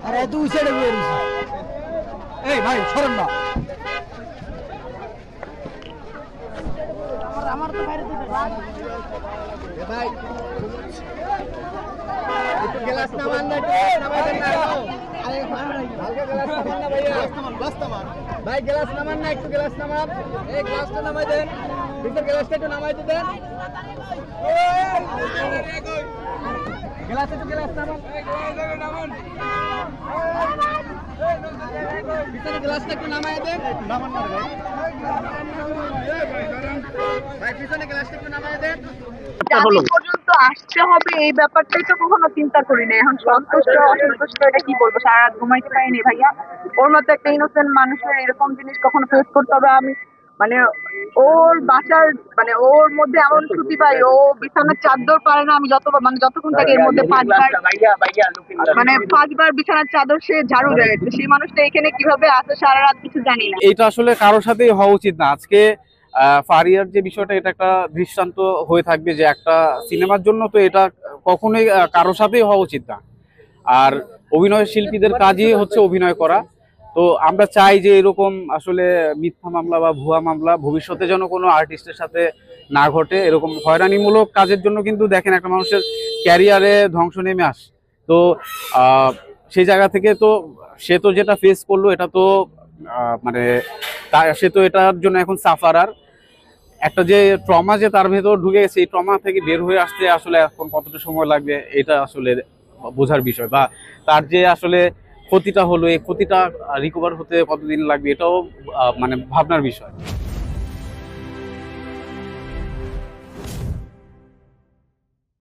আরে তুই ছেড়ে বেরিস। এই ভাই সরেন না। আমার তো বাইরে দিতে ভাই। ভাই একটু গ্লাস নামান না, নামাই দেন না। আরে হালকা গ্লাস নামান না ভাইয়া। গ্লাস নামান ভাই, গ্লাস নামান না, একটু গ্লাস নামান। এই গ্লাসটা নামাই দেন, ভিতর গ্লাসটা একটু নামাই দেন। গ্লাস একটু গ্লাস নামান, নামান ভিতরে গ্লাসটা একটু নামাই দেন। নামান না ভাই, ভাই পিছনে গ্লাসটা একটু নামাই দেন। পর্যন্ত আসতে হবে এই ব্যাপারটাই তো কখনো চিন্তা করি না। এখন সন্তুষ্ট অসন্তুষ্ট এটা কি বলবো, সারা রাত ঘুমাইতে পারিনি ভাইয়া। ওর মতো একটা ইনোসেন্ট মানুষের এরকম জিনিস কখনো ফেস করতে হবে। আমি মানে ওর বাসার মানে ওর মধ্যে এমন ছুটি পাই, ও বিছানার চাদর পারে না। আমি যতক্ষণ থাকে এর মধ্যে 5 বার মানে 5 বার বিছানার চাদর সে ঝাড়ু দেয়। তো সেই মানুষটা এখানে কিভাবে আসে সারা রাত কিছু জানি না। এটা আসলে কারোর সাথেই হওয়া উচিত না। আজকে ফারিয়ার যে বিষয়টা, এটা একটা দৃষ্টান্ত হয়ে থাকবে যে একটা সিনেমার জন্য তো এটা কখনোই কারোর সাথেই হওয়া উচিত না। আর অভিনয় শিল্পীদের কাজই হচ্ছে অভিনয় করা। তো আমরা চাই যে এরকম আসলে মিথ্যা মামলা বা ভুয়া মামলা ভবিষ্যতে যেন কোনো আর্টিস্টের সাথে না ঘটে। এরকম হয়রানিমূলক কাজের জন্য কিন্তু দেখেন একটা মানুষের ক্যারিয়ারে ধ্বংস নেমে আসে। তো সেই জায়গা থেকে তো সে তো যেটা ফেস করলো, এটা তো মানে সে তো এটার জন্য এখন সাফারার। একটা যে ট্রমা যে তার ভেতর ঢুকে গেছে, এই ট্রমা থেকে বের হয়ে আসতে আসলে এখন কতটা সময় লাগবে এটা আসলে বোঝার বিষয়। বা তার যে আসলে ক্ষতিটা হলো, এই ক্ষতিটা রিকভার হতে কতদিন লাগবে এটাও মানে ভাবনার বিষয়।